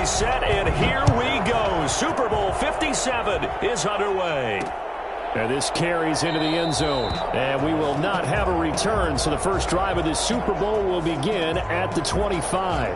set, and here we go. Super Bowl 57 is underway. And this carries into the end zone. And we will not have a return, so the first drive of this Super Bowl will begin at the 25.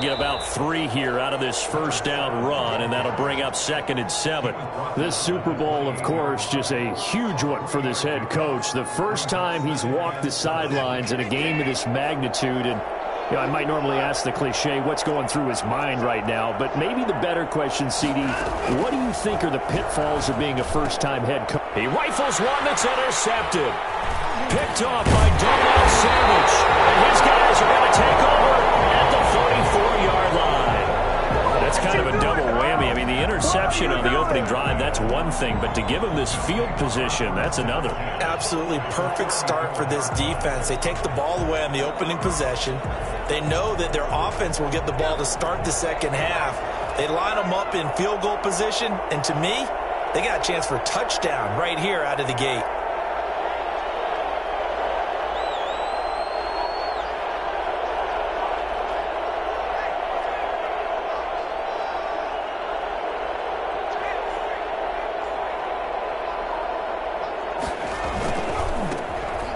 Get about 3 here out of this first down run, and that'll bring up 2nd and 7. This Super Bowl, of course, just a huge one for this head coach. The first time he's walked the sidelines in a game of this magnitude, and you know, I might normally ask the cliche, what's going through his mind right now, but maybe the better question, CD, what do you think are the pitfalls of being a first-time head coach? He rifles one that's intercepted. Picked off by Donald Savage, and his guys are going to take over at the 44-yard line. That's kind of a double whammy. I mean, the interception on the opening drive, that's one thing, but to give him this field position, that's another. Absolutely perfect start for this defense. They take the ball away on the opening possession. They know that their offense will get the ball to start the second half. They line them up in field goal position, and to me, they got a chance for a touchdown right here out of the gate.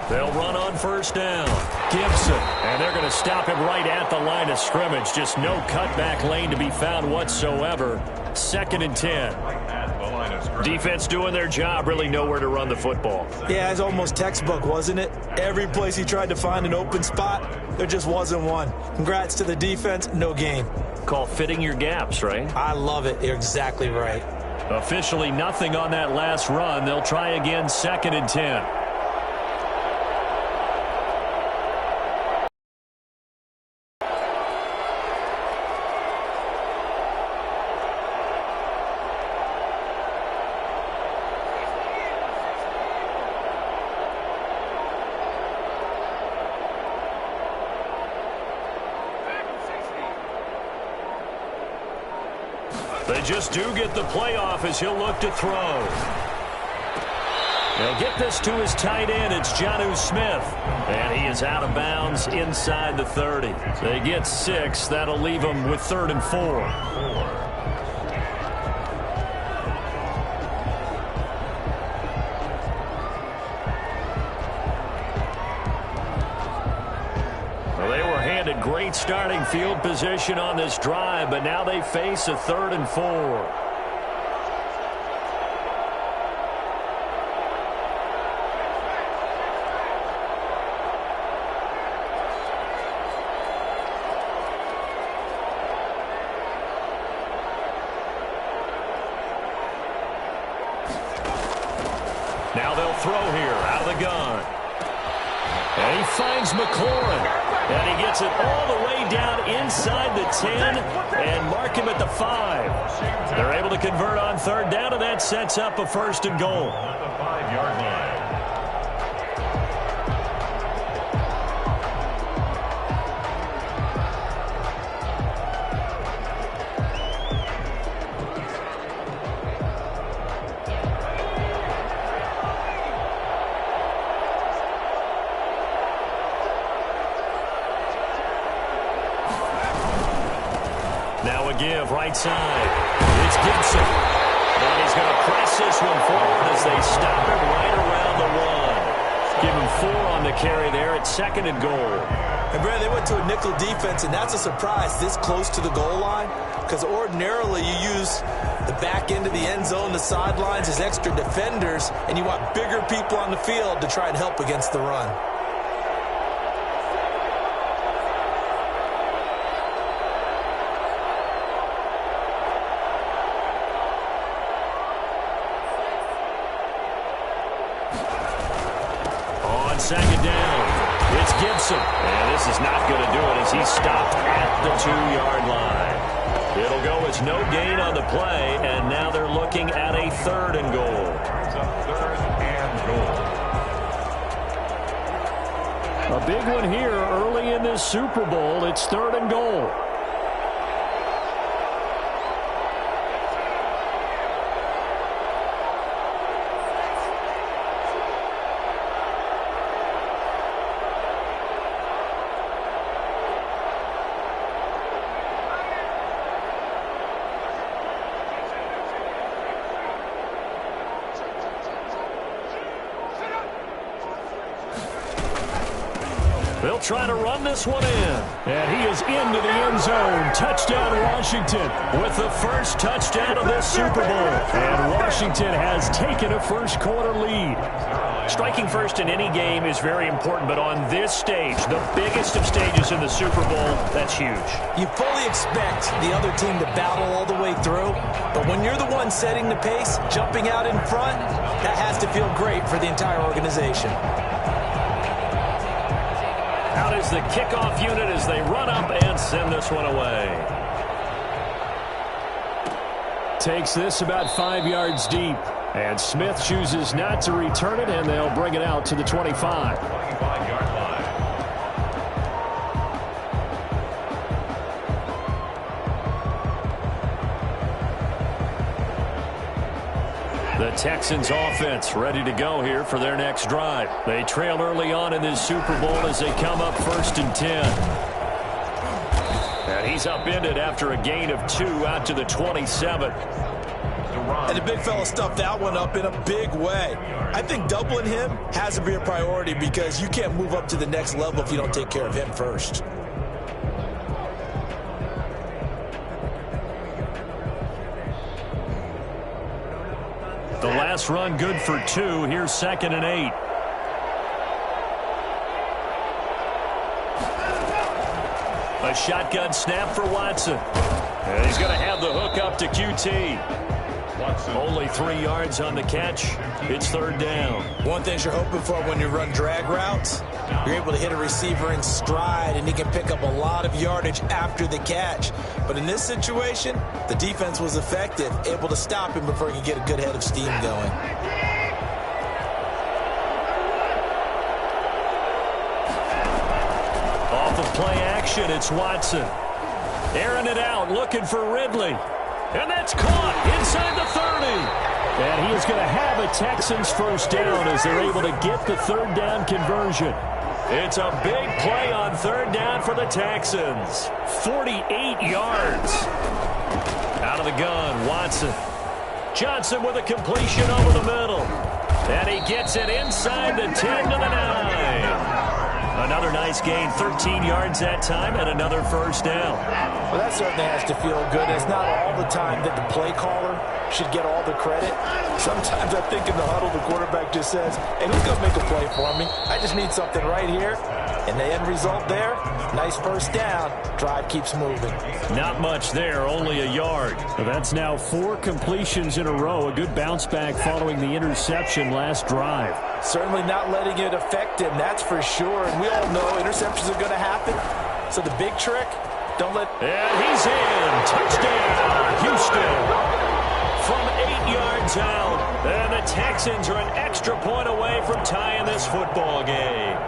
They'll run on first down. Gibson, and they're going to stop him right at the line of scrimmage. Just no cutback lane to be found whatsoever. 2nd and 10. Defense doing their job, really nowhere to run the football. Yeah, it's almost textbook, wasn't it? Every place he tried to find an open spot, there just wasn't one. Congrats to the defense, no gain. Call fitting your gaps, right? I love it. You're exactly right. Officially nothing on that last run. They'll try again 2nd and 10. They just do get the playoff as he'll look to throw. They'll get this to his tight end. It's Jonnu Smith. And he is out of bounds inside the 30. They get 6. That'll leave them with 3rd and 4. Great starting field position on this drive, but now they face a 3rd and 4. Now they'll throw here out of the gun. And he finds McLaurin. And he gets it all the way down inside the 10 and mark him at the 5. They're able to convert on 3rd down, and that sets up a 1st and goal. At the 5-yard line. Now a give right side. It's Gibson. And he's going to press this one forward as they stop him right around the 1. Give him 4 on the carry there at 2nd and goal. And Brad, they went to a nickel defense, and that's a surprise this close to the goal line, because ordinarily you use the back end of the end zone, the sidelines as extra defenders, and you want bigger people on the field to try and help against the run. On 2nd down, it's Gibson. And this is not going to do it as he's stopped at the 2-yard line. It'll go as no gain on the play, and now they're looking at a 3rd and goal. A big one here early in this Super Bowl. It's 3rd and goal. They'll try to run this one in. And he is into the end zone. Touchdown, Washington, with the first touchdown of this Super Bowl. And Washington has taken a first-quarter lead. Striking first in any game is very important, but on this stage, the biggest of stages in the Super Bowl, that's huge. You fully expect the other team to battle all the way through, but when you're the one setting the pace, jumping out in front, that has to feel great for the entire organization. Out is the kickoff unit as they run up and send this one away. Takes this about 5 yards deep. And Smith chooses not to return it, and they'll bring it out to the 25. The Texans offense ready to go here for their next drive. They trail early on in this Super Bowl as they come up 1st and 10. And he's upended after a gain of 2 out to the 27. And the big fella stuffed that one up in a big way. I think doubling him has to be a priority because you can't move up to the next level if you don't take care of him first. The last run good for 2. Here's 2nd and 8. A shotgun snap for Watson. And he's going to have the hook up to QT. Only 3 yards on the catch. It's 3rd down. One thing you're hoping for when you run drag routes, you're able to hit a receiver in stride, and he can pick up a lot of yardage after the catch. But in this situation, the defense was effective, able to stop him before he could get a good head of steam going. Off of play action, it's Watson. Airing it out, looking for Ridley. And that's caught inside the 30. And he is going to have a Texans first down as they're able to get the 3rd down conversion. It's a big play on 3rd down for the Texans. 48 yards. Out of the gun, Watson. Johnson with a completion over the middle. And he gets it inside the 10 to the 9. Another nice gain, 13 yards that time, and another first down. Well, that certainly has to feel good. It's not all the time that the play caller should get all the credit. Sometimes I think in the huddle, the quarterback just says, hey, who's going to make a play for me? I just need something right here. And the end result there, nice first down. Drive keeps moving. Not much there, only a yard. Well, that's now 4 completions in a row. A good bounce back following the interception last drive. Certainly not letting it affect him, that's for sure. And we all know interceptions are going to happen. So the big trick, don't let... And he's in. Touchdown, Houston. From 8 yards out. And the Texans are an extra point away from tying this football game.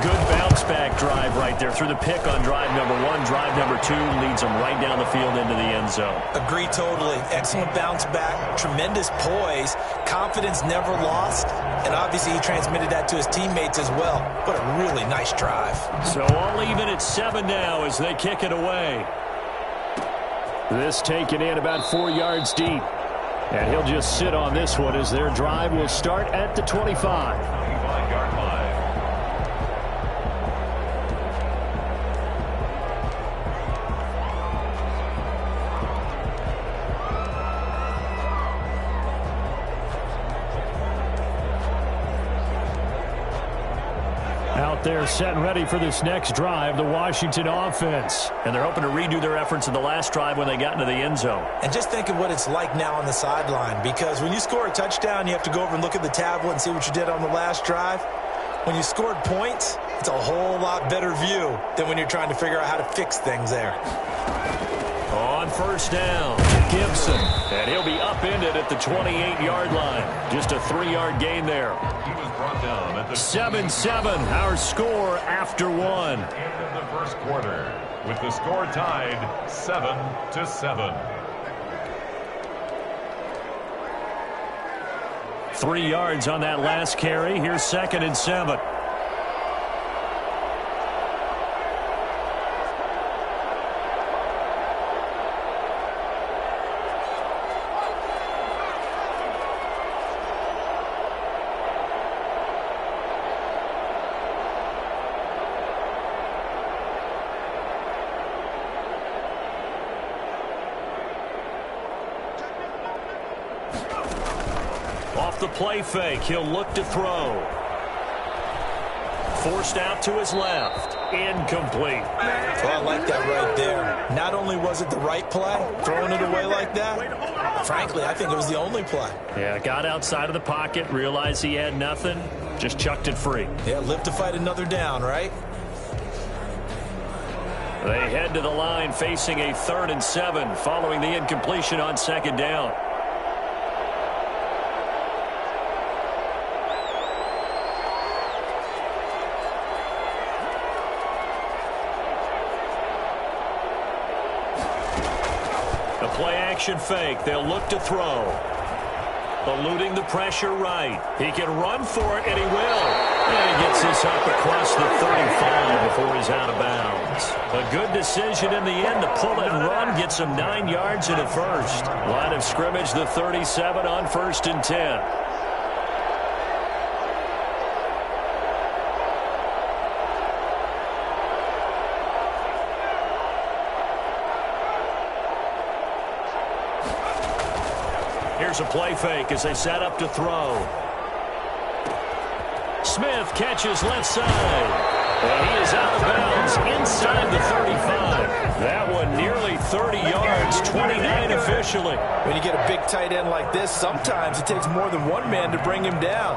Good bounce-back drive right there through the pick on drive number 1. Drive number 2 leads them right down the field into the end zone. Agree totally. Excellent bounce back, tremendous poise, confidence never lost, and obviously he transmitted that to his teammates as well. What a really nice drive. So all even at 7 now as they kick it away. This taken in about 4 yards deep. And he'll just sit on this one as their drive will start at the 25. Out there set and ready for this next drive, the Washington offense. And they're hoping to redo their efforts in the last drive when they got into the end zone. And just think of what it's like now on the sideline, because when you score a touchdown, you have to go over and look at the tablet and see what you did on the last drive. When you scored points, it's a whole lot better view than when you're trying to figure out how to fix things there. On first down, Gibson. And he'll be upended at the 28-yard line. Just a 3-yard gain there. 7-7, our score after one. End of the first quarter, with the score tied 7-7. 3 yards on that last carry. Here's 2nd and 7. The play fake. He'll look to throw. Forced out to his left. Incomplete. Well, I like that right there. Not only was it the right play, throwing it away like that, frankly, I think it was the only play. Yeah, got outside of the pocket, realized he had nothing, just chucked it free. Yeah, live to fight another down, right? They head to the line facing a 3rd and 7 following the incompletion on 2nd down. Play-action fake. They'll look to throw. Eluding the pressure right. He can run for it, and he will. And he gets this up across the 35 before he's out of bounds. A good decision in the end to pull and run. Gets him 9 yards in at first. Line of scrimmage, the 37 on 1st and 10. Here's a play fake as they set up to throw. Smith catches left side. And he is out of bounds inside the 35. That one nearly 30 yards, 29 officially. When you get a big tight end like this, sometimes it takes more than one man to bring him down.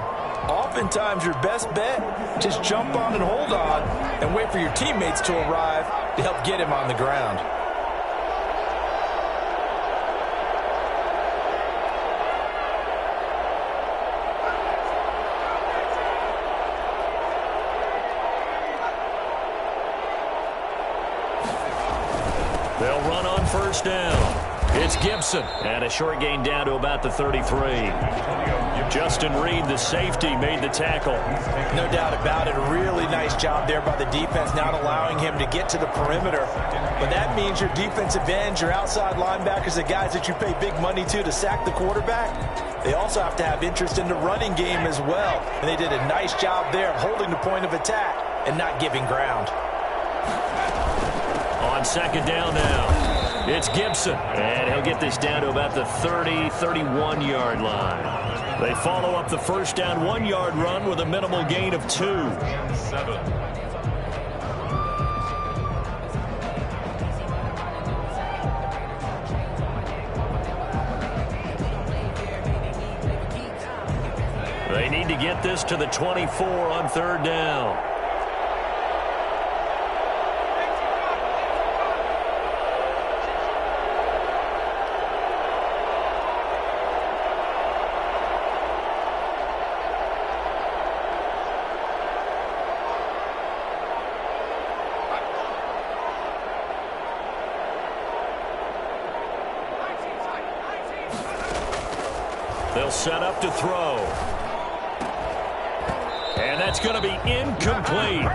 Oftentimes your best bet, just jump on and hold on and wait for your teammates to arrive to help get him on the ground. They'll run on first down. It's Gibson. And a short gain down to about the 33. Justin Reed, the safety, made the tackle. No doubt about it. A really nice job there by the defense, not allowing him to get to the perimeter. But that means your defensive ends, your outside linebackers, the guys that you pay big money to sack the quarterback, they also have to have interest in the running game as well. And they did a nice job there of holding the point of attack and not giving ground. On 2nd down now, it's Gibson. And he'll get this down to about the 30, 31-yard line. They follow up the first down 1-yard run with a minimal gain of 2. 7. They need to get this to the 24 on 3rd down. They'll set up to throw. And that's going to be incomplete.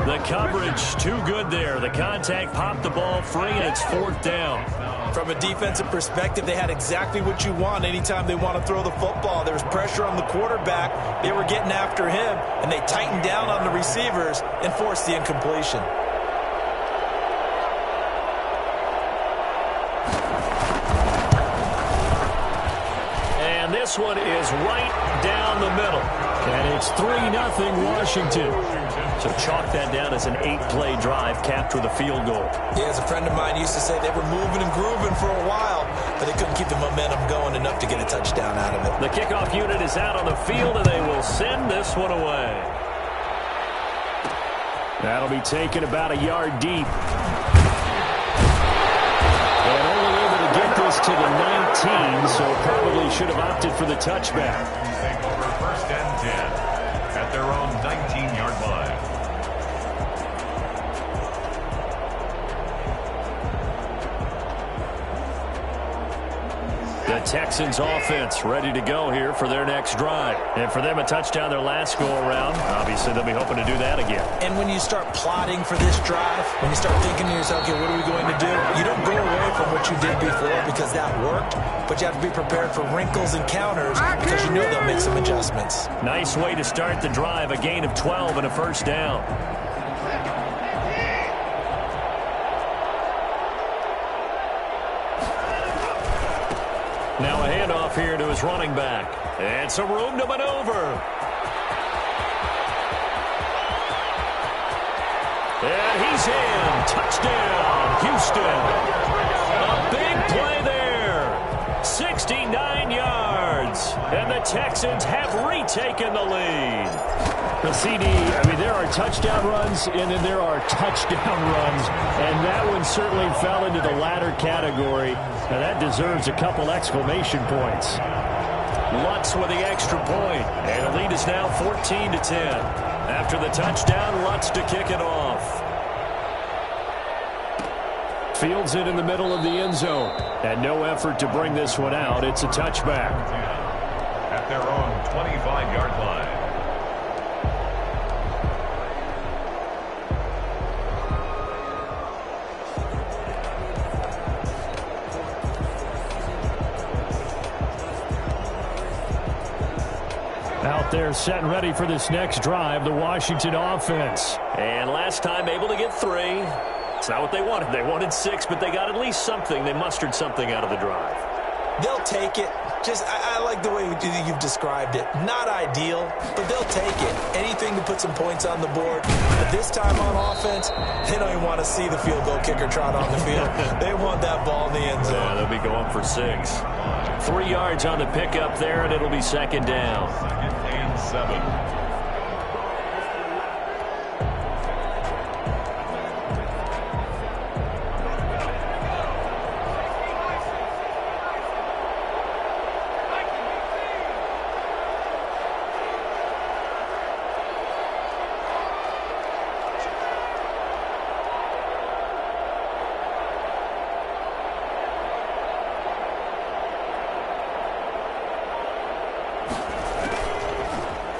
The coverage too good there. The contact popped the ball free, and it's 4th down. From a defensive perspective, they had exactly what you want anytime they want to throw the football. There was pressure on the quarterback. They were getting after him, and they tightened down on the receivers and forced the incompletion. This one is right down the middle. And it's 3-0 Washington. So chalk that down as an 8-play drive capped with a field goal. Yeah, as a friend of mine used to say, they were moving and grooving for a while, but they couldn't keep the momentum going enough to get a touchdown out of it. The kickoff unit is out on the field, and they will send this one away. That'll be taken about a yard deep. And only able to get this to the 19, so probably should have opted for the touchback. Take over 1st and 10 at their own 19-yard line. The Texans offense ready to go here for their next drive. And for them, a touchdown their last go-around. Obviously, they'll be hoping to do that again. And when you start plotting for this drive, when you start thinking to yourself, okay, what are we going to do? You don't go away from what you did before because that worked, but you have to be prepared for wrinkles and counters because you know they'll make some adjustments. Nice way to start the drive, a gain of 12 and a first down. Now a handoff here to his running back. And some room to maneuver. And he's in. Touchdown, Houston. A big play there. 69 yards. And the Texans have retaken the lead. The CD, I mean, there are touchdown runs, and then there are touchdown runs. And that one certainly fell into the latter category. Now that deserves a couple exclamation points. Lutz with the extra point. And the lead is now 14-10. After the touchdown, Lutz to kick it off. Fields it in the middle of the end zone. And no effort to bring this one out. It's a touchback. At their own 25-yard line. Out there set and ready for this next drive, the Washington offense. And last time able to get 3. It's not what they wanted. They wanted 6, but they got at least something. They mustered something out of the drive. They'll take it. Just, I like the way you've described it. Not ideal, but they'll take it. Anything to put some points on the board. But this time on offense, they don't even want to see the field goal kicker trot on the field. They want that ball in the end zone. Yeah, they'll be going for 6. 3 yards on the pickup there, and it'll be second down. 2nd and 7.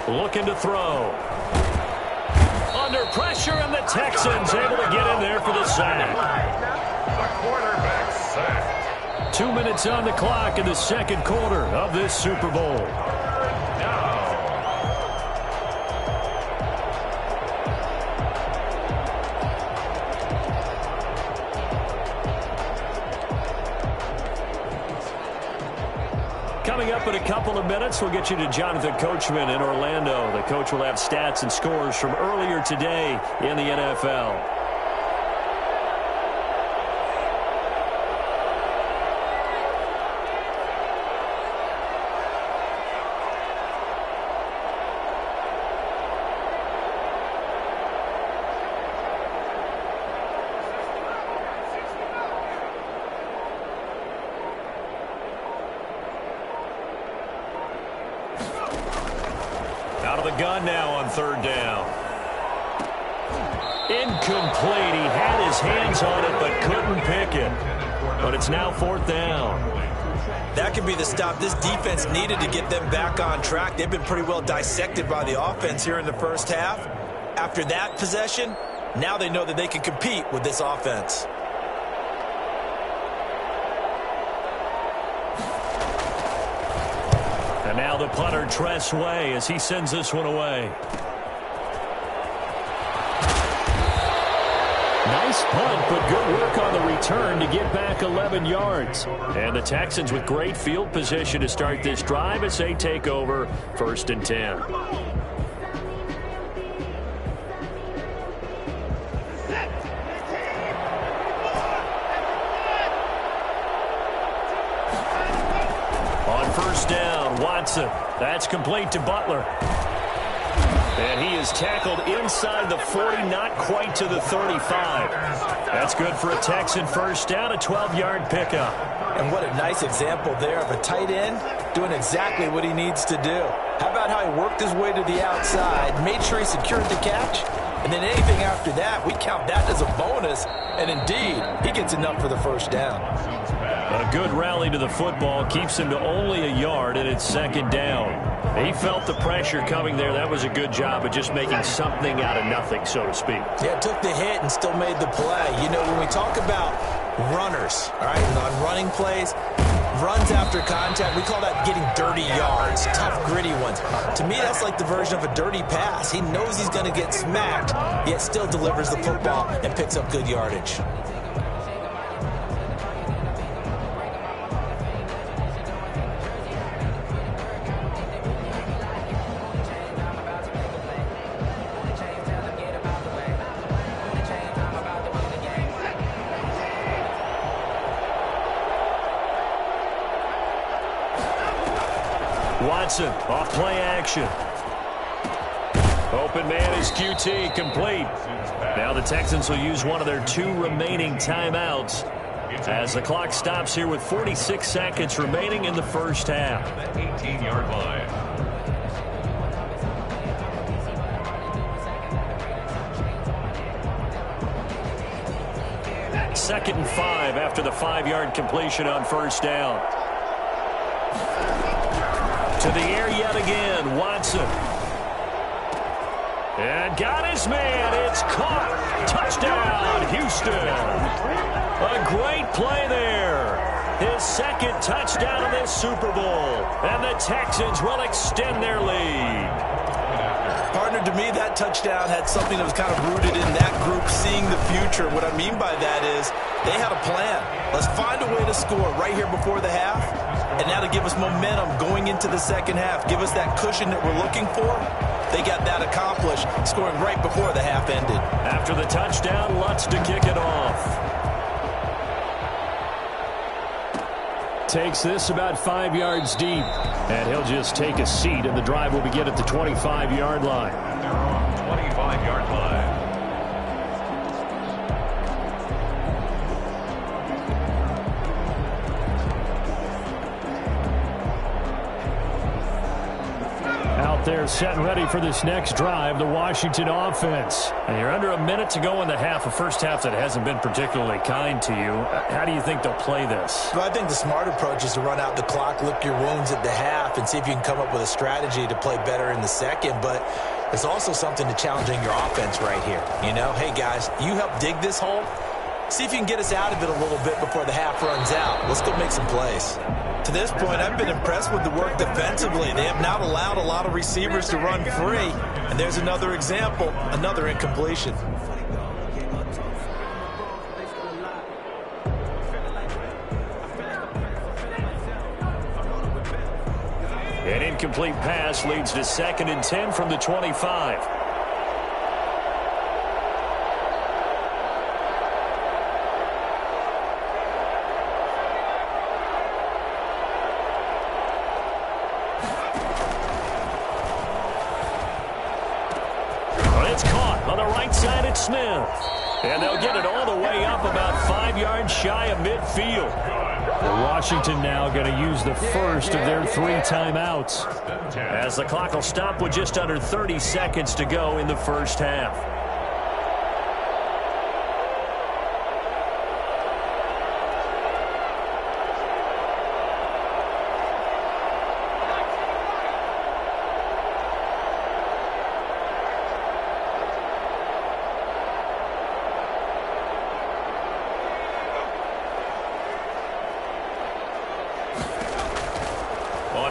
Looking to throw. Under pressure, and the Texans able to get in there for the sack. The quarterback sacked. 2 minutes on the clock in the second quarter of this Super Bowl. Now. Coming up in a couple of minutes, we'll get you to Jonathan Coachman in Orlando. The coach will have stats and scores from earlier today in the NFL. Out of the gun now on 3rd down. Incomplete. He had his hands on it but couldn't pick it. But it's now 4th down. That could be the stop this defense needed to get them back on track. They've been pretty well dissected by the offense here in the first half. After that possession, now they know that they can compete with this offense. And now the punter, Tress Way, as he sends this one away. Nice punt, but good work on the return to get back 11 yards. And the Texans with great field position to start this drive as they take over 1st and 10. On 1st down, Watson. That's complete to Butler. And he is tackled inside the 40, not quite to the 35. That's good for a Texan first down, a 12-yard pickup. And what a nice example there of a tight end doing exactly what he needs to do. How about how he worked his way to the outside, made sure he secured the catch, and then anything after that, we count that as a bonus. And indeed, he gets enough for the first down. A good rally to the football keeps him to only a yard, and it's second down. He felt the pressure coming there. That was a good job of just making something out of nothing, so to speak. Yeah, took the hit and still made the play. You know, when we talk about runners, all right, on running plays, runs after contact, we call that getting dirty yards, tough, gritty ones. To me, that's like the version of a dirty pass. He knows he's going to get smacked, yet still delivers the football and picks up good yardage. Watson off play action. Open man is QT, complete. Now the Texans will use one of their 2 remaining timeouts as the clock stops here with 46 seconds remaining in the first half. 18-yard line. Second and 5 after the 5-yard completion on first down. To the air yet again, Watson. And got his man. It's caught. Touchdown, Houston. A great play there. His second touchdown of this Super Bowl. And the Texans will extend their lead. Partner, to me, that touchdown had something that was kind of rooted in that group seeing the future. What I mean by that is they had a plan. Let's find a way to score right here before the half. And now to give us momentum going into the second half, give us that cushion that we're looking for. They got that accomplished, scoring right before the half ended. After the touchdown, Lutz to kick it off. Takes this about 5 yards deep. And he'll just take a seat, and the drive will begin at the 25-yard line. 25-yard line. They're set and ready for this next drive, the Washington offense. And you're under a minute to go in the half, a first half that hasn't been particularly kind to you. How do you think they'll play this? Well, I think the smart approach is to run out the clock, lick your wounds at the half, and see if you can come up with a strategy to play better in the second. But there's also something to challenging your offense right here. You know, hey, guys, you help dig this hole. See if you can get us out of it a little bit before the half runs out. Let's go make some plays. To this point, I've been impressed with the work defensively. They have not allowed a lot of receivers to run free. And there's another example, another incompletion. An incomplete pass leads to 2nd and 10 from the 25. Smith. And they'll get it all the way up about 5 yards shy of midfield. Washington now going to use the first of their 3 timeouts as the clock will stop with just under 30 seconds to go in the first half.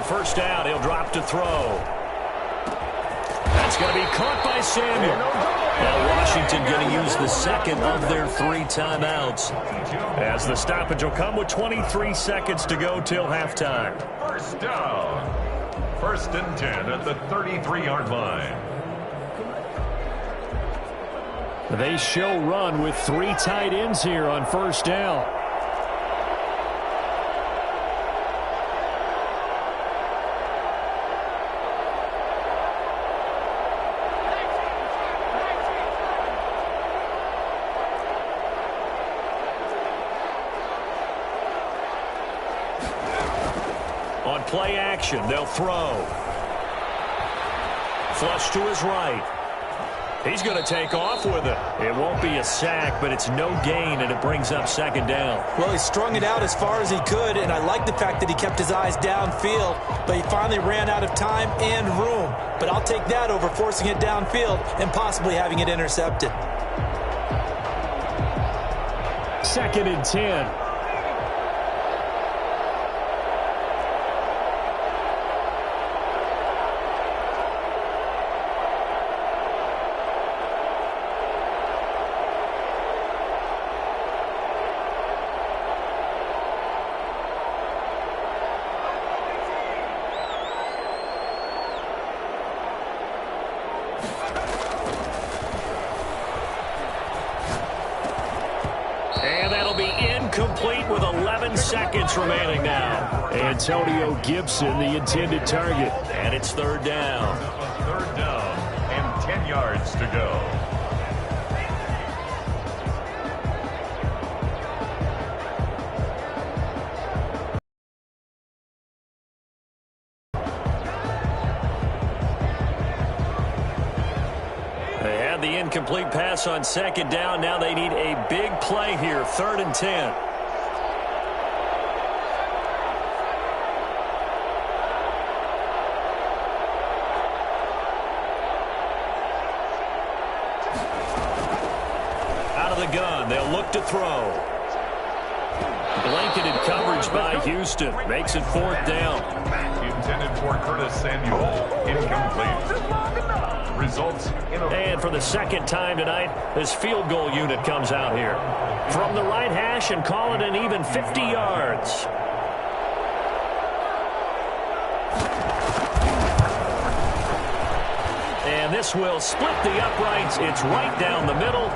First down, he'll drop to throw. That's going to be caught by Samuel. Now Washington going to use the second of their 3 timeouts as the stoppage will come with 23 seconds to go till halftime. First down. 1st and 10 at the 33-yard line. They show run with 3 tight ends here on first down. On play action, they'll throw. Flush to his right. He's going to take off with it. It won't be a sack, but it's no gain, and it brings up second down. Well, he strung it out as far as he could, and I like the fact that he kept his eyes downfield, but he finally ran out of time and room. But I'll take that over forcing it downfield and possibly having it intercepted. 2nd and 10. Complete with 11 seconds remaining now. Antonio Gibson, the intended target. And it's 3rd down. 3rd down and 10 yards to go. They had the incomplete pass on 2nd down. Now they need a big play here. 3rd and 10. Out of the gun, they'll look to throw. Blanketed coverage by Houston. Makes it 4th down. Intended for Curtis Samuel. Incomplete. Results. And for the 2nd time tonight, this field goal unit comes out here. From the right hash and call it an even 50 yards. And this will split the uprights. It's right down the middle.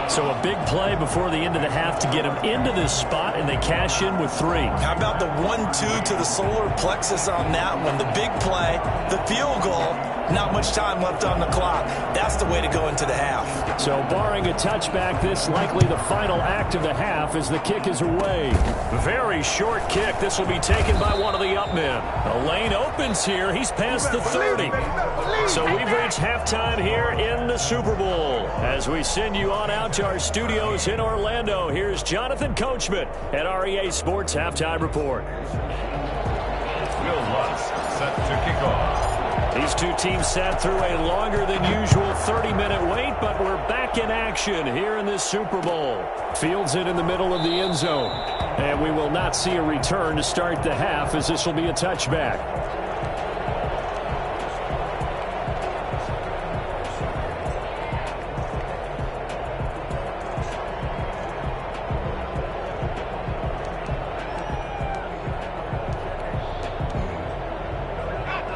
So a big play before the end of the half to get them into this spot, and they cash in with 3. How about the 1-2 to the solar plexus on that one? The big play, the field goal, not much time left on the clock. That's the way to go into the half. So barring a touchback, this likely the final act of the half as the kick is away. Very short kick. This will be taken by one of the up men. The lane opens here. He's past the 30. So we've reached halftime here in the Super Bowl. As we send you on out to our studios in Orlando, here's Jonathan Coachman at REA Sports Halftime Report. Will Lutz set to kick off. These two teams sat through a longer than usual 30-minute wait, but we're back in action here in this Super Bowl. Fields it in the middle of the end zone. And we will not see a return to start the half, as this will be a touchback.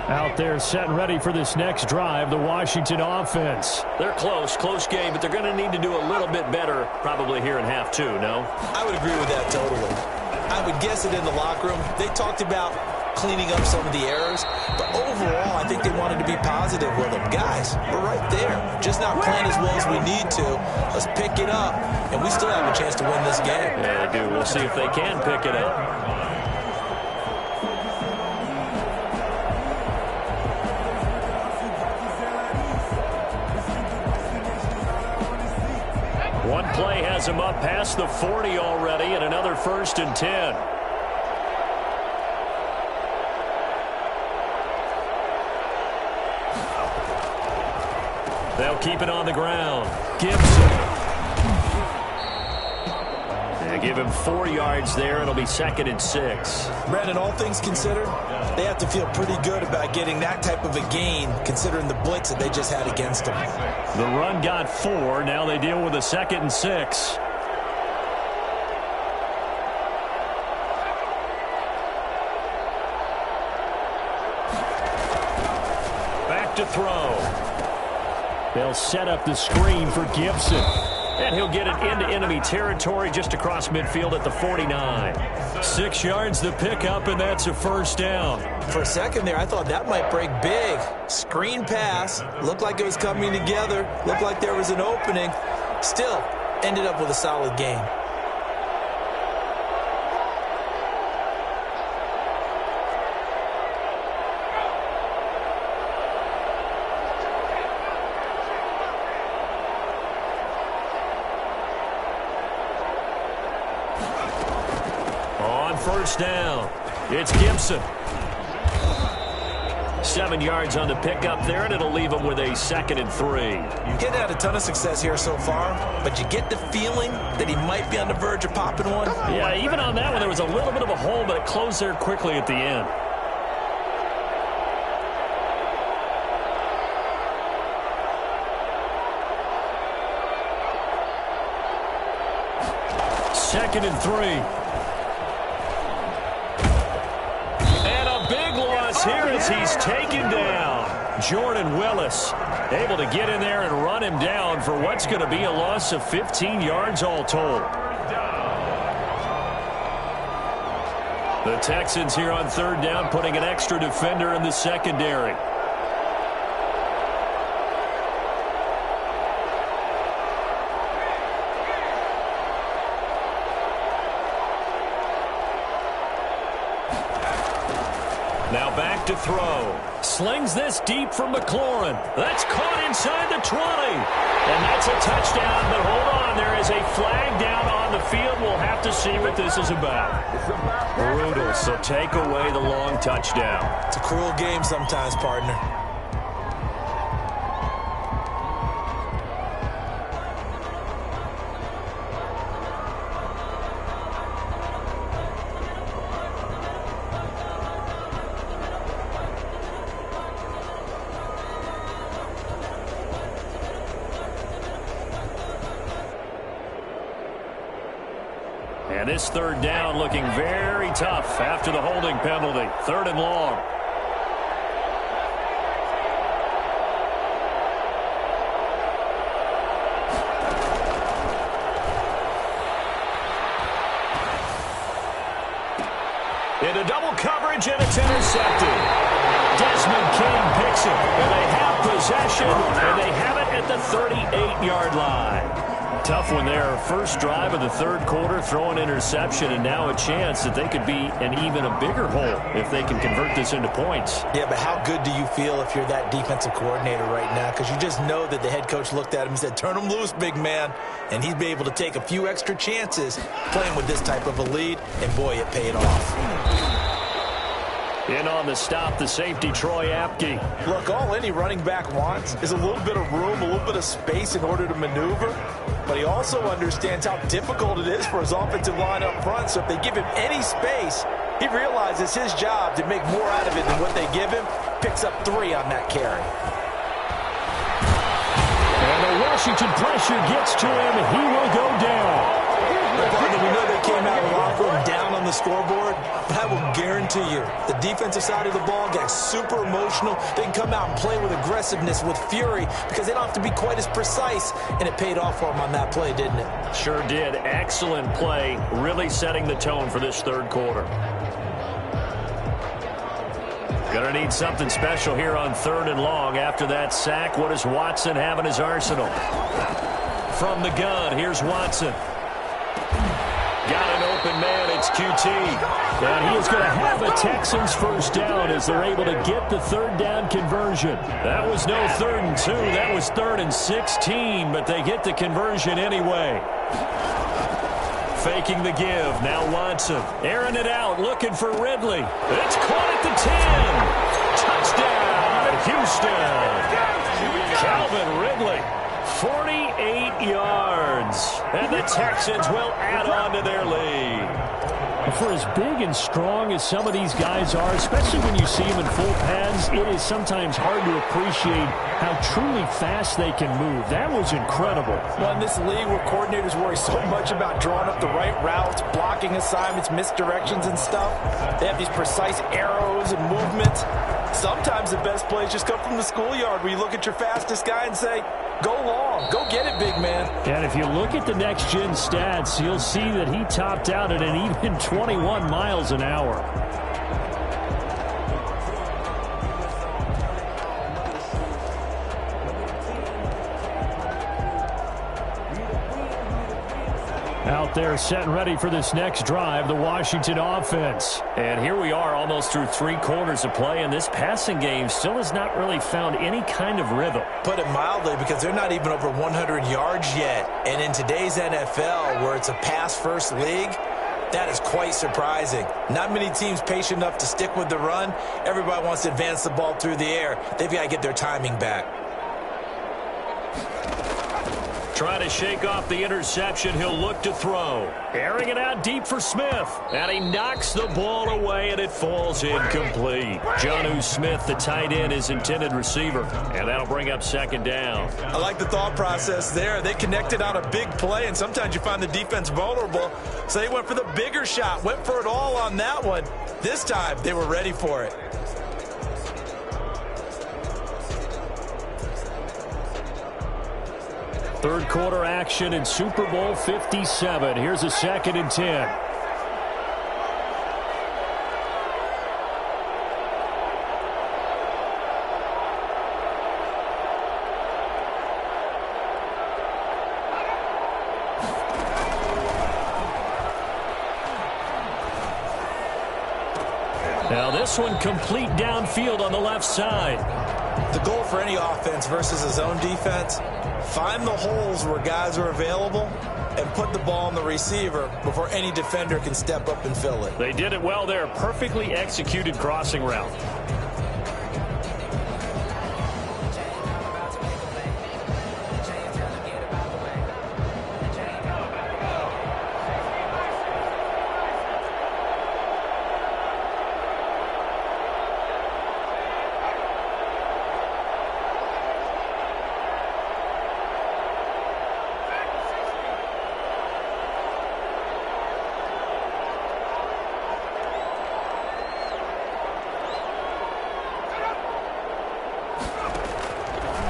Out there set and ready for this next drive, the Washington offense. They're close game, but they're going to need to do a little bit better probably here in half 2, no? I would agree with that totally. I would guess it in the locker room. They talked about cleaning up some of the errors, but overall I think they wanted to be positive with them. Guys, we're right there. Just not playing as well as we need to. Let's pick it up, and we still have a chance to win this game. Yeah, they do. We'll see if they can pick it up. One play has him up past the 40 already, and another 1st and 10. They'll keep it on the ground. Gibson. They give him 4 yards there. It'll be 2nd and 6. Brandon, all things considered, they have to feel pretty good about getting that type of a gain, considering the blitz that they just had against them. The run got 4. Now they deal with a 2nd and 6. Back to throw. They'll set up the screen for Gibson. And he'll get it into enemy territory just across midfield at the 49. 6 yards the pickup, and that's a 1st down. For a second there, I thought that might break big. Screen pass. Looked like it was coming together. Looked like there was an opening. Still, ended up with a solid game. on first down. It's Gibson. 7 yards on the pickup there, and it'll leave him with a 2nd and 3. You're getting had a ton of success here so far, but you get the feeling that he might be on the verge of popping one. Yeah, even on that one, there was a little bit of a hole, but it closed there quickly at the end. Second and 3. Here as he's taken down. Jordan Willis able to get in there and run him down for what's going to be a loss of 15 yards all told. The Texans here on 3rd down, putting an extra defender in the secondary. Now back to throw. Slings this deep from McLaurin. That's caught inside the 20. And that's a touchdown, but hold on. There is a flag down on the field. We'll have to see what this is about. Brutal, so take away the long touchdown. It's a cruel game sometimes, partner. And this 3rd down looking very tough after the holding penalty. 3rd and long. Into double coverage, and it's intercepted. Desmond King picks it, and they have possession, and they have it at the 38-yard line. Tough one there. First drive of the 3rd quarter, throw an interception, and now a chance that they could be an even a bigger hole if they can convert this into points. Yeah, but how good do you feel if you're that defensive coordinator right now? Because you just know that the head coach looked at him and said, turn him loose, big man. And he'd be able to take a few extra chances playing with this type of a lead, and boy, it paid off. In on the stop, the safety, Troy Apke. Look, all any running back wants is a little bit of room, a little bit of space in order to maneuver. But he also understands how difficult it is for his offensive line up front. So if they give him any space, he realizes his job to make more out of it than what they give him. Picks up 3 on that carry. And the Washington pressure gets to him, and he will go down. We know they came out of the locker room down on the scoreboard, but I will guarantee you the defensive side of the ball got super emotional. They can come out and play with aggressiveness, with fury, because they don't have to be quite as precise, and it paid off for them on that play, didn't it? Sure did. Excellent play, really setting the tone for this 3rd quarter. Going to need something special here on 3rd and long. After that sack, what does Watson have in his arsenal? From the gun, here's Watson. Got an open man, it's QT. And he is going to have a Texans first down as they're able to get the 3rd down conversion. That was no 3rd and 2, that was 3rd and 16, but they get the conversion anyway. Faking the give, now Watson. Airing it out, looking for Ridley. It's caught at the 10. Touchdown, Houston. Calvin Ridley. 48 yards, and the Texans will add on to their lead. For as big and strong as some of these guys are, especially when you see them in full pads, it is sometimes hard to appreciate how truly fast they can move. That was incredible. Well, in this league where coordinators worry so much about drawing up the right routes, blocking assignments, misdirections and stuff, they have these precise arrows and movements. Sometimes the best plays just come from the schoolyard where you look at your fastest guy and say, go long, go get it, big man. And if you look at the next-gen stats, you'll see that he topped out at an even 21 miles an hour. Out there set and ready for this next drive, the Washington offense. And here we are almost through 3 quarters of play, and this passing game still has not really found any kind of rhythm. Put it mildly, because they're not even over 100 yards yet. And in today's NFL, where it's a pass-first league, That is quite surprising. Not many teams patient enough to stick with the run. Everybody wants to advance the ball through the air. They've got to get their timing back. Trying to shake off the interception. He'll look to throw. Airing it out deep for Smith. And he knocks the ball away, and it falls incomplete. Jonnu Smith, the tight end, is intended receiver. And that'll bring up second down. I like the thought process there. They connected on a big play, and sometimes you find the defense vulnerable. So they went for the bigger shot, went for it all on that one. This time, they were ready for it. Third quarter action in Super Bowl 57. Here's a 2nd and 10. Now this one complete downfield on the left side. The goal for any offense versus a zone defense, find the holes where guys are available and put the ball on the receiver before any defender can step up and fill it. They did it well there. Perfectly executed crossing route.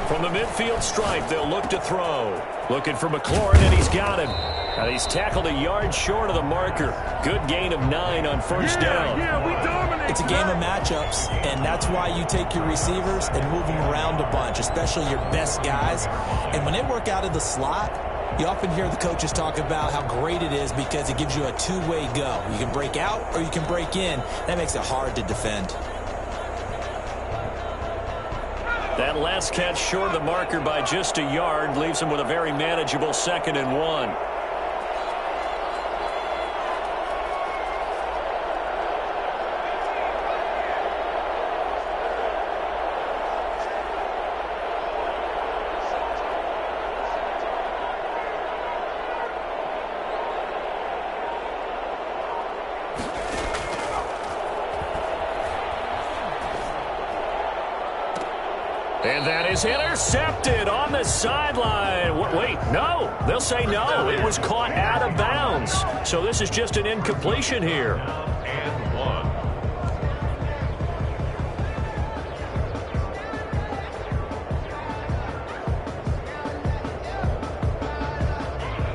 From the midfield stripe, they'll look to throw. Looking for McLaurin, and he's got him. And he's tackled a yard short of the marker. Good gain of 9 on first down. We dominate. It's a game of matchups, and that's why you take your receivers and move them around a bunch, especially your best guys. And when they work out of the slot, you often hear the coaches talk about how great it is because it gives you a two-way go. You can break out or you can break in. That makes it hard to defend. That last catch short of the marker by just a yard leaves him with a very manageable 2nd and 1. And that is intercepted on the sideline. Wait, no. They'll say no. It was caught out of bounds. So this is just an incompletion here. And 1.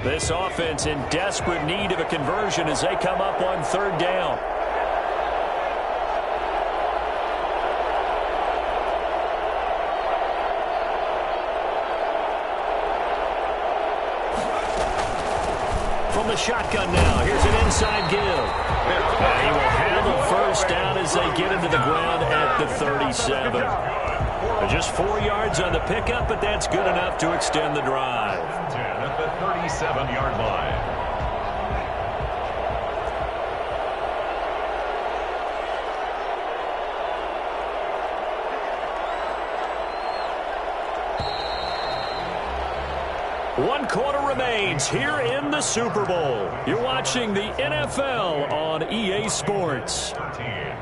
This offense in desperate need of a conversion as they come up on 3rd down. From the shotgun now. Here's an inside give. And he will handle first down as they get into the ground at the 37. Just 4 yards on the pickup, but that's good enough to extend the drive. 10 at the 37-yard line. One quarter remains here in the Super Bowl. You're watching the NFL on EA Sports. 13.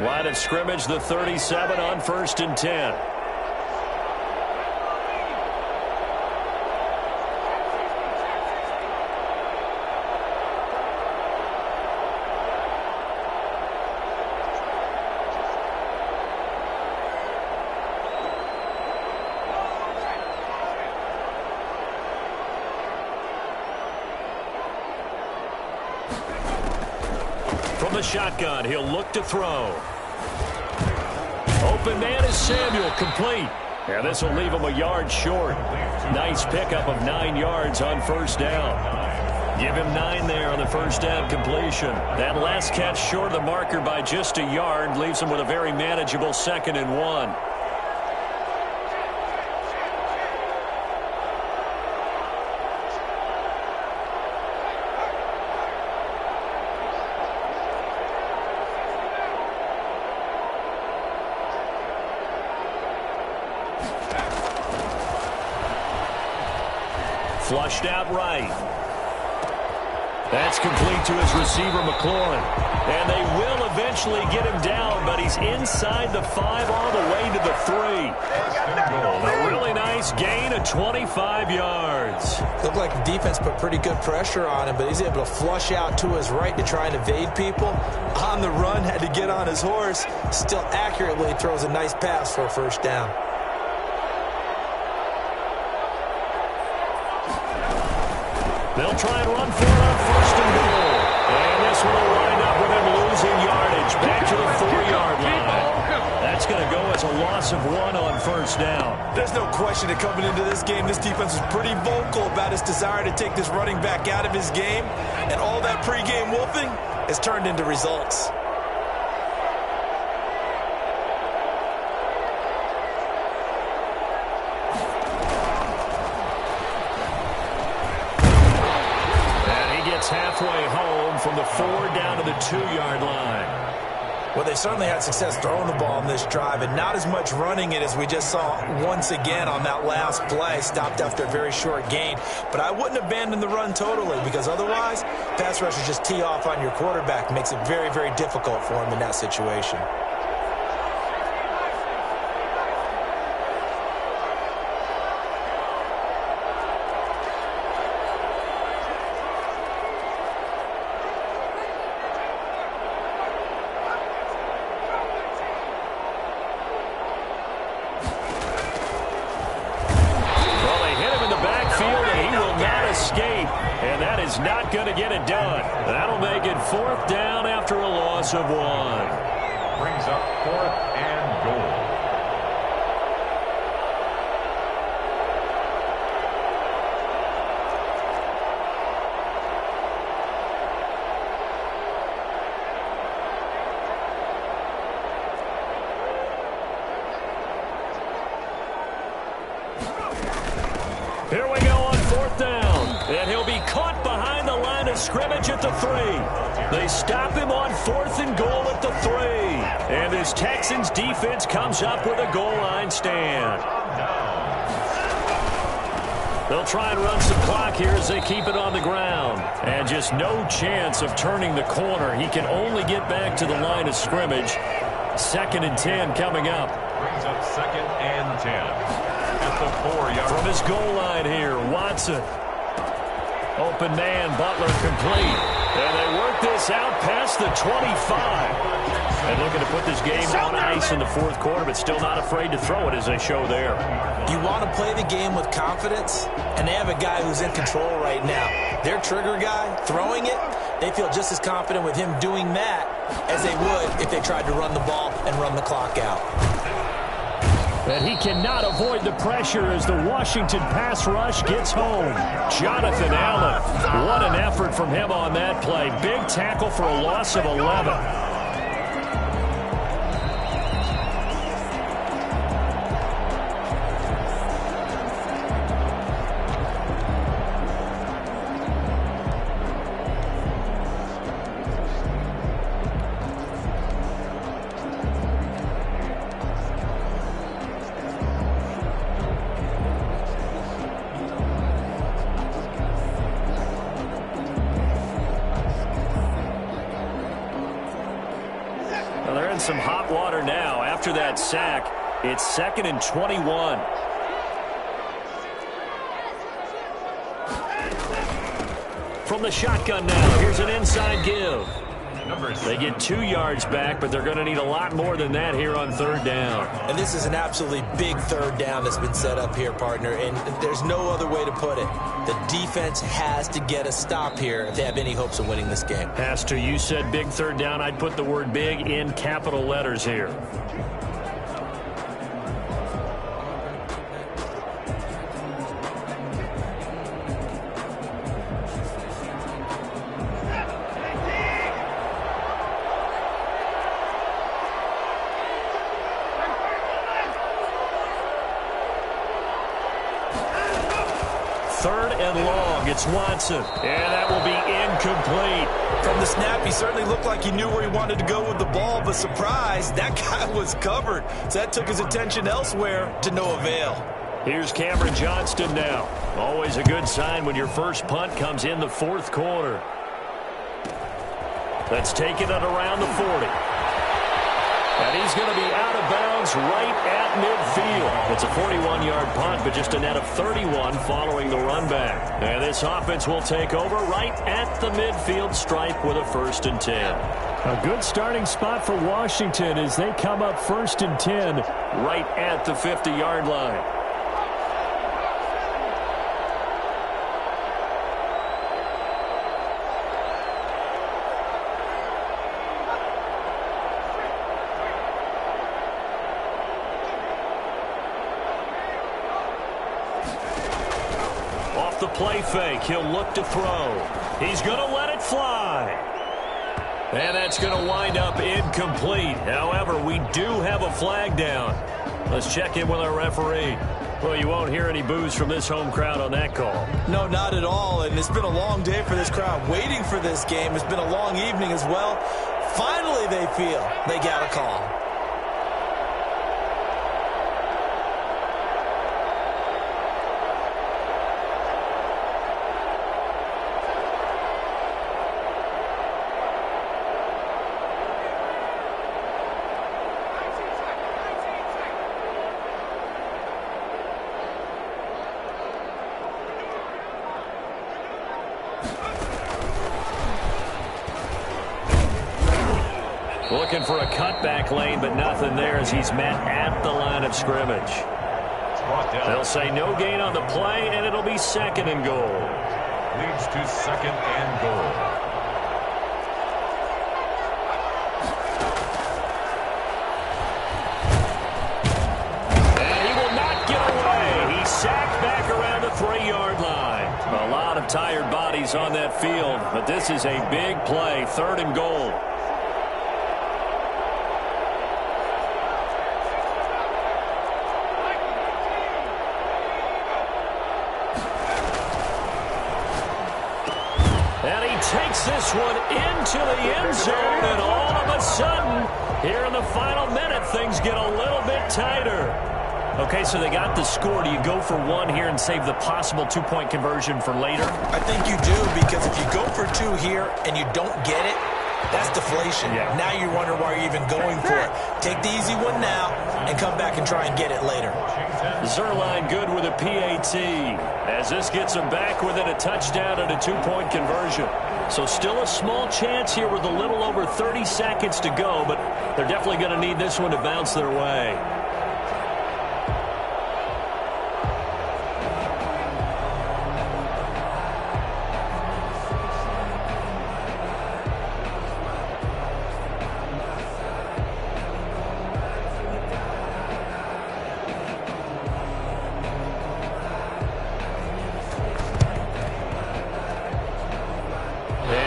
Line of scrimmage, the 37 on 1st and 10. From the shotgun, he'll look to throw. Open man is Samuel, complete. And this will leave him a yard short. Nice pickup of 9 yards on first down. Give him 9 there on the first down completion. That last catch short of the marker by just a yard leaves him with a very manageable 2nd and 1. Flushed out right. That's complete to his receiver, McLaurin. And they will eventually get him down, but he's inside the 5 all the way to the 3. A really nice gain of 25 yards. Looked like the defense put pretty good pressure on him, but he's able to flush out to his right to try and evade people. On the run, had to get on his horse. Still accurately throws a nice pass for a first down. They'll try and run for it on 1st and goal. And this one will wind up with him losing yardage back to the 4-yard line. That's going to go as a loss of 1 on 1st down. There's no question that coming into this game, this defense was pretty vocal about its desire to take this running back out of his game. And all that pregame wolfing has turned into results. Halfway home from the 4 down to the 2-yard line. Well, they certainly had success throwing the ball in this drive, and not as much running it as we just saw once again on that last play. Stopped after a very short gain. But I wouldn't abandon the run totally, because otherwise, pass rushers just tee off on your quarterback. Makes it very, very difficult for him in that situation. And that is not going to get it done. That'll make it 4th down after a loss of 1. Brings up 4th and goal. Here we go on 4th down. And he'll be caught behind the line of scrimmage at the 3. They stop him on 4th and goal at the 3. And this Texans defense comes up with a goal line stand. They'll try and run some clock here as they keep it on the ground. And just no chance of turning the corner. He can only get back to the line of scrimmage. 2nd and 10 coming up. Brings up 2nd and 10. At the 4-yard. From his goal line here, Watson. Open man, Butler complete. And they work this out past the 25. And looking to put this game on ice in the 4th quarter, but still not afraid to throw it as they show there. You want to play the game with confidence, and they have a guy who's in control right now. Their trigger guy, throwing it, they feel just as confident with him doing that as they would if they tried to run the ball and run the clock out. And he cannot avoid the pressure as the Washington pass rush gets home. Jonathan Allen, what an effort from him on that play. Big tackle for a loss of 11. Some hot water now after that sack. It's 2nd and 21. From the shotgun now, here's an inside give. They get 2 yards back, but they're going to need a lot more than that here on 3rd down. And this is an absolutely big 3rd down that's been set up here, partner, and there's no other way to put it. The defense has to get a stop here if they have any hopes of winning this game. Has to. You said big 3rd down. I'd put the word big in capital letters here. It's Watson, and that will be incomplete. From the snap, he certainly looked like he knew where he wanted to go with the ball, but surprise, that guy was covered. So that took his attention elsewhere to no avail. Here's Cameron Johnston now. Always a good sign when your first punt comes in the fourth quarter. Let's take it at around the 40. And he's going to be out of bounds right at midfield. It's a 41-yard punt, but just a net of 31 following the run back. And this offense will take over right at the midfield stripe with a 1st and 10. A good starting spot for Washington as they come up 1st and 10. Right at the 50-yard line. The play fake. He'll look to throw. He's going to let it fly. And that's going to wind up incomplete. However, we do have a flag down. Let's check in with our referee. Well, you won't hear any boos from this home crowd on that call. No, not at all. And it's been a long day for this crowd waiting for this game. It's been a long evening as well. Finally, they feel they got a call. Looking for a cutback lane, but nothing there as he's met at the line of scrimmage. They'll say no gain on the play, and it'll be 2nd and goal. Leads to 2nd and goal. And he will not get away. He's sacked back around the 3-yard line. A lot of tired bodies on that field, but this is a big play, 3rd and goal. Takes this one into the end zone, and all of a sudden, here in the final minute, things get a little bit tighter. Okay, so they got the score. Do you go for 1 here and save the possible 2-point conversion for later? I think you do, because if you go for 2 here and you don't get it, that's deflation. Yeah. Now you wonder why you're even going for it. Take the easy one now and come back and try and get it later. Zerline good with a PAT as this gets them back within a touchdown and a 2-point conversion. So still a small chance here with a little over 30 seconds to go, but they're definitely going to need this one to bounce their way.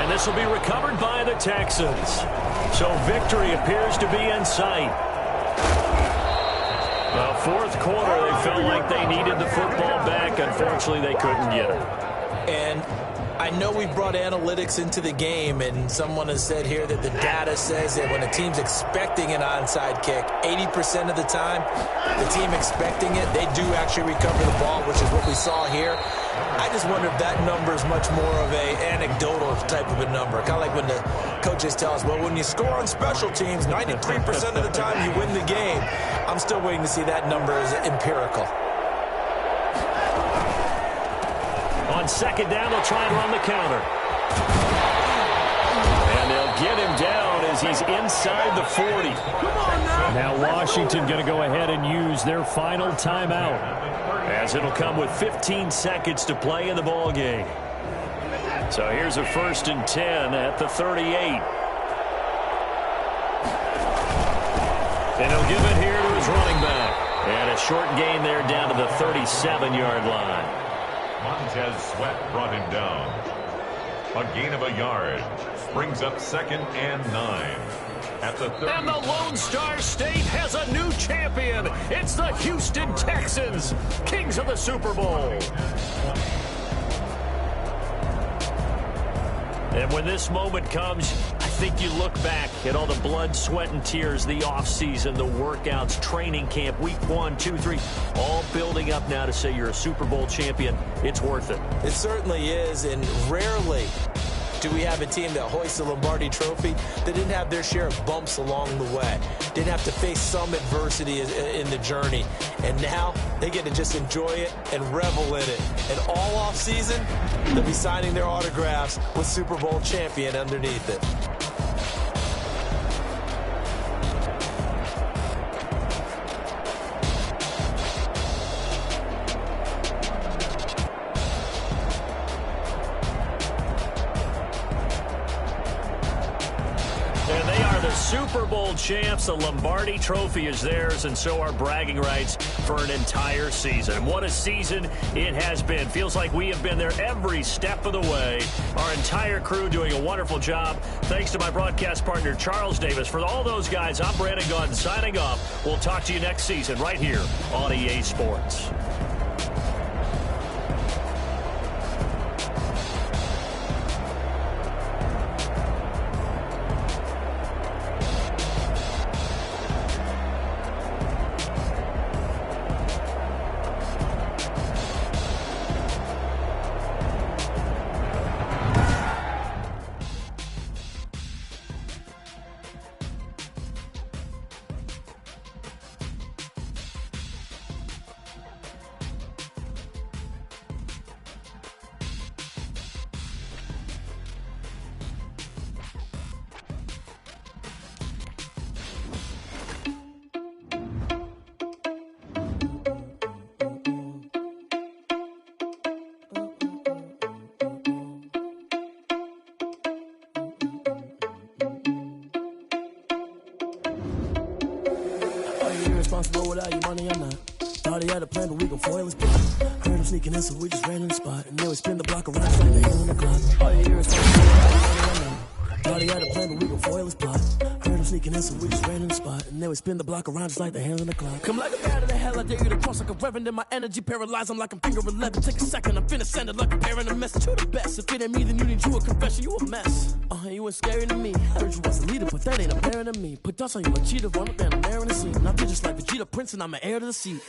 This will be recovered by the Texans. So victory appears to be in sight. The fourth quarter, they felt like they needed the football back. Unfortunately, they couldn't get it. And I know we brought analytics into the game, and someone has said here that the data says that when a team's expecting an onside kick, 80% of the time, the team expecting it, they do actually recover the ball, which is what we saw here. I just wonder if that number is much more of a anecdotal type of a number. Kind of like when the coaches tell us, well, when you score on special teams, 93% of the time you win the game. I'm still waiting to see that number as empirical. On 2nd down, they'll try and run the counter. And they'll get him down as he's inside the 40. Now Washington going to go ahead and use their final timeout, as it'll come with 15 seconds to play in the ball game. So here's a 1st and 10 at the 38. And he'll give it here to his running back. And a short gain there down to the 37-yard line. Montez Sweat brought him down. A gain of a yard. Brings up 2nd and 9. At the 30. And the Lone Star State has a new champion. It's the Houston Texans, kings of the Super Bowl. And when this moment comes, I think you look back at all the blood, sweat, and tears, the offseason, the workouts, training camp, week 1, 2, 3, all building up now to say you're a Super Bowl champion. It's worth it. It certainly is, and rarely do we have a team that hoists the Lombardi Trophy that didn't have their share of bumps along the way, didn't have to face some adversity in the journey, and now they get to just enjoy it and revel in it. And all offseason, they'll be signing their autographs with Super Bowl champion underneath it. Super Bowl champs, the Lombardi Trophy is theirs, and so are bragging rights for an entire season. What a season it has been. Feels like we have been there every step of the way. Our entire crew doing a wonderful job. Thanks to my broadcast partner, Charles Davis. For all those guys, I'm Brandon Gaudin signing off. We'll talk to you next season right here on EA Sports. Responsible without your money, I'm not. Thought he had a plan, but we gon' foil his plot. Heard him sneaking in, so we just ran in the spot. And then we spin the block around just like the heel in the clock. All you hear is responsible without your money, I'm not. Thought he had a plan, but we gon' foil his plot. Heard him sneaking in, so we just ran in the spot. And then we spin the block around just like the hands on the clock. Come like a bat of the hell, I dare you to cross like a reverend. In my energy paralyzed, I'm like I'm finger 11. Take a second, I'm finna send it like a parent a message to the best. If it ain't me, then you need you a confession, you a mess. You ain't scary to me. Heard you was a leader, but that ain't apparent to me. Put dust on you like cheetah, run up there and there in the scene. And I feel just like Vegeta Prince, and I'm an heir to the seat.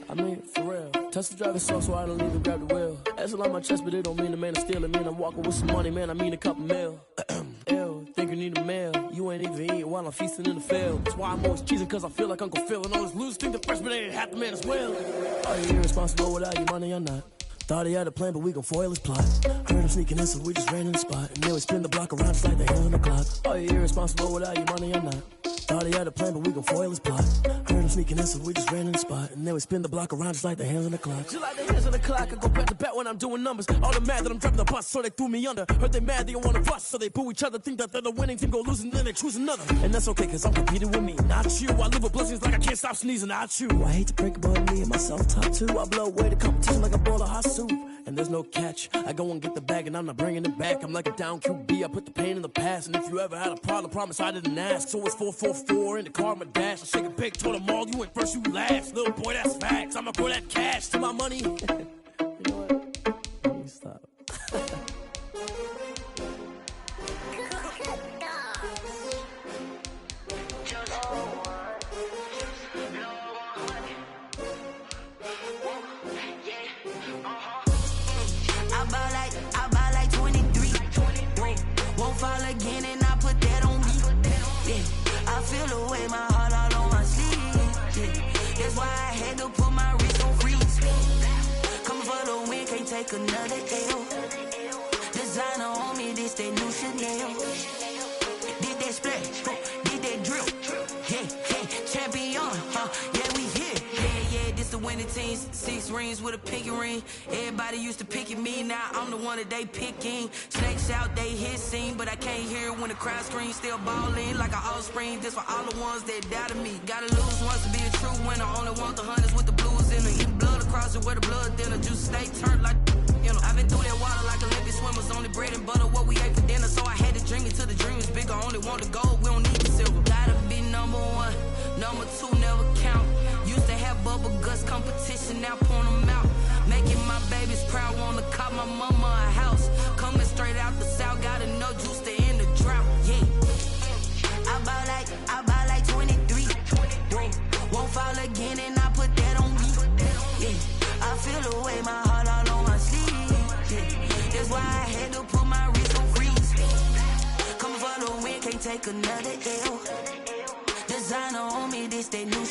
I mean, for real. Tesla driver so I don't even grab the wheel. That's on my chest, but it don't mean the man is stealing. Mean I'm walking with some money, man, I mean a couple mil. Ew, think you need a meal. You ain't even eating while I'm feasting in the field. That's why I'm always cheesing, cause I feel like Uncle Phil. And all this losers think the freshman ain't half the man as well. Are you irresponsible without your money or not? Thought he had a plan, but we gon' foil his plot. Heard him sneaking in, so we just ran in the spot. And then we spin the block around just like the heel in the clock. Are you irresponsible without your money or not? Thought he had a plan, but we gon' foil his plot. Heard him sneaking in, so we just ran in the spot. And then we spin the block around just like the hands on the clock. Just like the hands on the clock, I go back to back when I'm doing numbers. All the mad that I'm driving the bus, so they threw me under. Heard they mad, they don't wanna bust, so they boo each other. Think that they're the winning team, go losing, then they choose another. And that's okay, cause I'm competing with me, not you. I live with blessings like I can't stop sneezing, not you. I hate to break it, but me and myself top two. I blow away the competition like a bowl of hot soup. And there's no catch. I go and get the bag and I'm not bringing it back. I'm like a down QB. I put the pain in the past. And if you ever had a problem, promise I didn't ask. So it's 444 in the car, my dash. I shake a big, told them all, you ain't first, you last. Little boy, that's facts. I'ma throw that cash to my money. You know what? Let me stop. I buy like 23. Won't fall again and I put that on me. Yeah, I feel the way my heart all on my sleeve. Yeah, that's why I had to put my wrist on freeze. Coming for the win, can't take another L. Designer on me, this that new Chanel. Did that splash, did that drill. Yeah, champion, yeah, we here. Yeah, this the winning team. 6 rings with a pinky ring. Everybody used to pick at me, now I'm the one that they picking. Snakes out, they hit scene, but I can't hear it when the crowd screams. Still ballin' like an offspring. This for all the ones that doubted me. Gotta lose once to be a true winner. Only want the hunters with the blues in it. Eat blood across it where the blood thinner. Juice stay turned like, you know. I've been through that water like Olympic swimmers. Only bread and butter, what we ate for dinner. So I had to drink it till the dream is bigger. Only want the gold, we don't need the silver. Gotta be number 1, number 2 never count. Used to have bubble guts competition, now point them out. Making my babies proud, wanna cop my mama a house. Coming straight out the south, got a take another L. Designer on me, this they new shit.